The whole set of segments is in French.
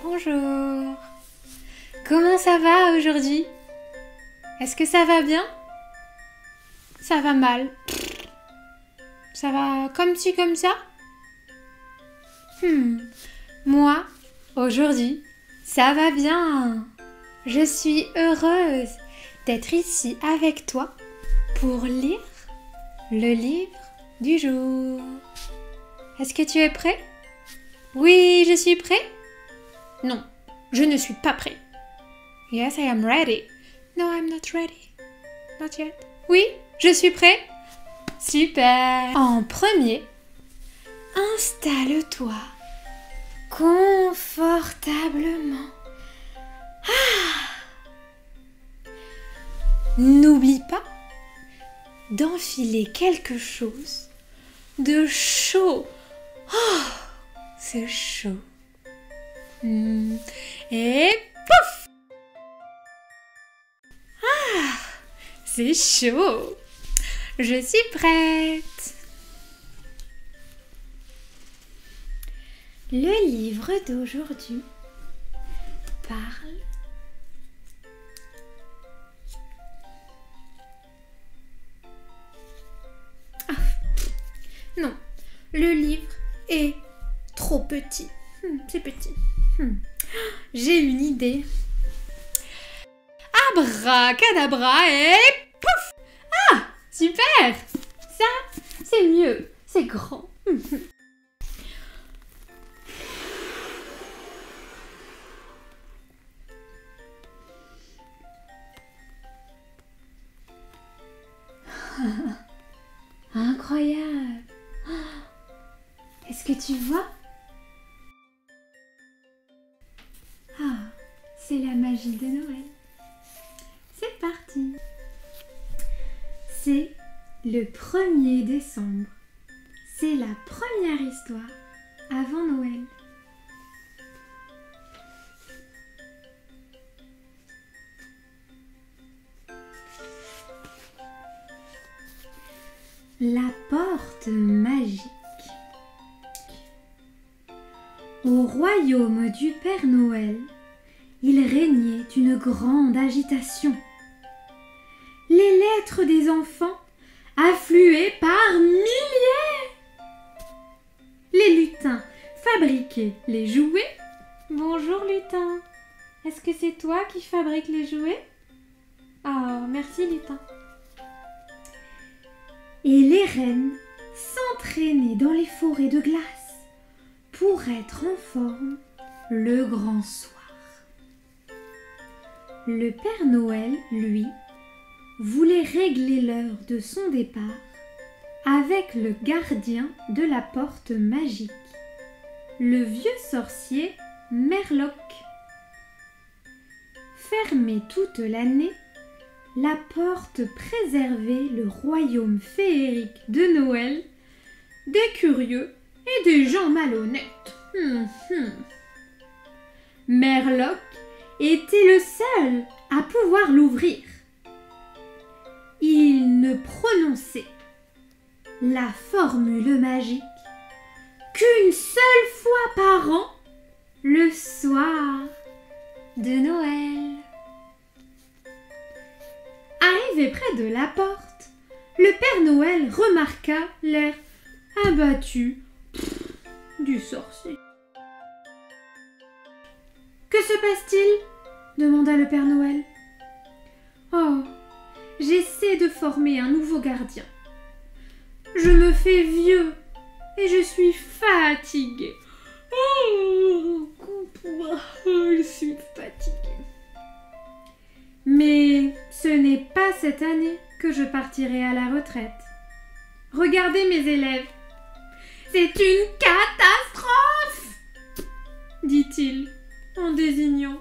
Bonjour. Comment ça va aujourd'hui? Est-ce que ça va bien? Ça va mal. Ça va comme ci, comme ça? Moi, aujourd'hui, ça va bien. Je suis heureuse d'être ici avec toi pour lire le livre du jour. Est-ce que tu es prêt? Oui, je suis prêt? Non, je ne suis pas prêt. Yes, I am ready. No, I'm not ready. Not yet. Oui, je suis prêt. Super. En premier, installe-toi confortablement. N'oublie pas d'enfiler quelque chose de chaud. C'est chaud. Et pouf! C'est chaud. Je suis prête. Le livre d'aujourd'hui parle non, le livre est trop petit. C'est petit. J'ai une idée. Abracadabra et pouf! Ah, super! Ça, c'est mieux. C'est grand. Incroyable. Est-ce que tu vois? C'est la magie de Noël. C'est parti. C'est le 1er décembre. C'est la première histoire avant Noël. La porte magique. Au royaume du Père Noël, il régnait une grande agitation. Les lettres des enfants affluaient par milliers. Les lutins fabriquaient les jouets. Bonjour lutin, est-ce que c'est toi qui fabriques les jouets? Oh, merci lutin. Et les reines s'entraînaient dans les forêts de glace pour être en forme le grand soir. Le Père Noël, lui, voulait régler l'heure de son départ avec le gardien de la porte magique, le vieux sorcier Merloc. Fermée toute l'année, la porte préservait le royaume féerique de Noël des curieux et des gens malhonnêtes. Merloc était le seul à pouvoir l'ouvrir. Il ne prononçait la formule magique qu'une seule fois par an, le soir de Noël. Arrivé près de la porte, le Père Noël remarqua l'air abattu du sorcier. « Que se passe-t-il » demanda le Père Noël. « Oh, j'essaie de former un nouveau gardien. Je me fais vieux et je suis fatigué. Je suis fatiguée. Mais ce n'est pas cette année que je partirai à la retraite. Regardez mes élèves. C'est une catastrophe, dit-il en désignant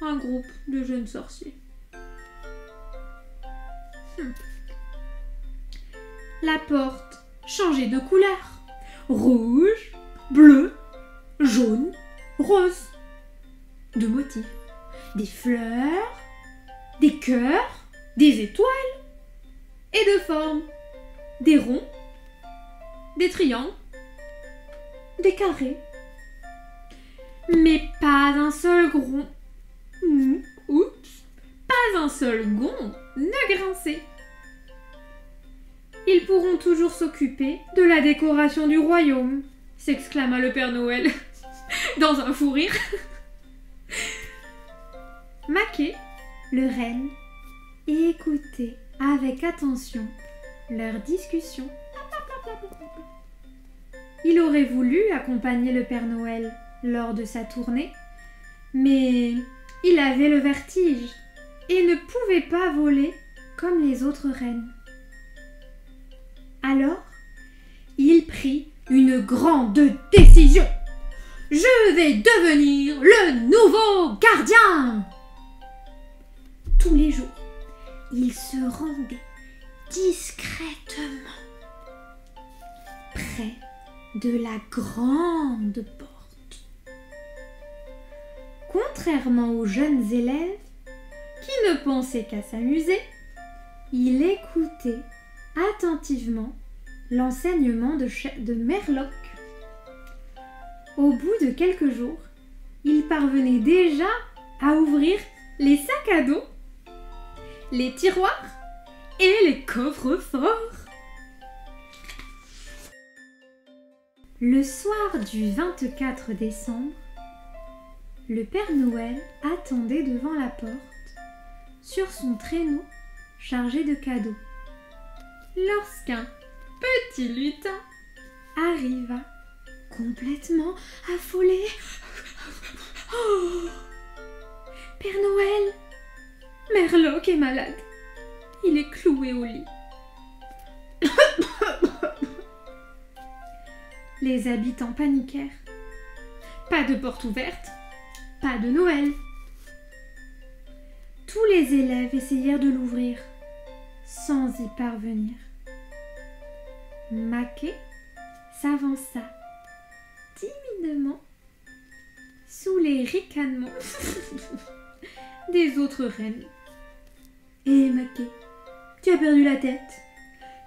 un groupe de jeunes sorciers. La porte changeait de couleur. Rouge, bleu, jaune, rose. De motifs. Des fleurs, des cœurs, des étoiles et de formes. Des ronds, des triangles, des carrés. Mais pas un seul gron. Oups, pas un seul gond ne grinçait. Ils pourront toujours s'occuper de la décoration du royaume, s'exclama le Père Noël, dans un fou rire. Maquet, le renne, écoutait avec attention leur discussion. Il aurait voulu accompagner le Père Noël lors de sa tournée, mais il avait le vertige et ne pouvait pas voler comme les autres rennes. Alors, il prit une grande décision. « Je vais devenir le nouveau gardien !» Tous les jours, il se rendait discrètement près de la grande porte. Contrairement aux jeunes élèves qui ne pensaient qu'à s'amuser, il écoutait attentivement l'enseignement de Merloc. Au bout de quelques jours, il parvenait déjà à ouvrir les sacs à dos, les tiroirs et les coffres-forts. Le soir du 24 décembre, le Père Noël attendait devant la porte, sur son traîneau chargé de cadeaux, lorsqu'un petit lutin arriva complètement affolé. Oh, Père Noël, Merloc est malade. Il est cloué au lit. Les habitants paniquèrent. Pas de porte ouverte, pas de Noël. Tous les élèves essayèrent de l'ouvrir, sans y parvenir. Maquet s'avança timidement sous les ricanements des autres reines. « Hé Maquet, tu as perdu la tête.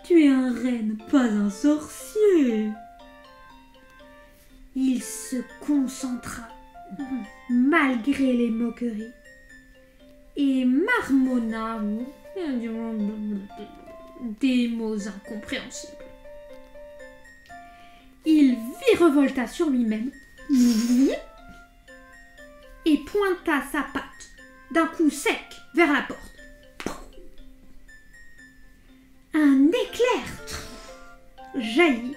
Tu es un renne, pas un sorcier. » Il se concentra, malgré les moqueries, et marmonna des mots incompréhensibles. Il virevolta sur lui-même et pointa sa patte d'un coup sec vers la porte. Un éclair jaillit,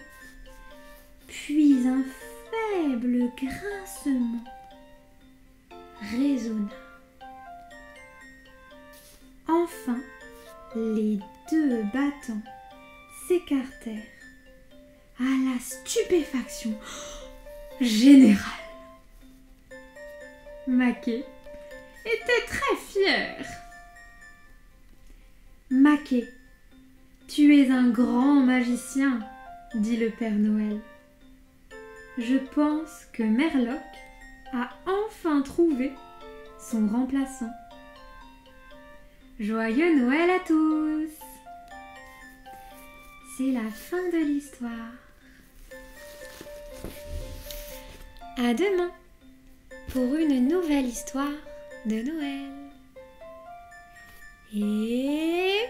puis un faible grincement résonna. Enfin, les deux battants s'écartèrent à la stupéfaction générale. Maquet était très fier. « Maquet, tu es un grand magicien, » dit le Père Noël. « Je pense que Merloc a enfin trouvé son remplaçant. » Joyeux Noël à tous! C'est la fin de l'histoire. À demain pour une nouvelle histoire de Noël. Et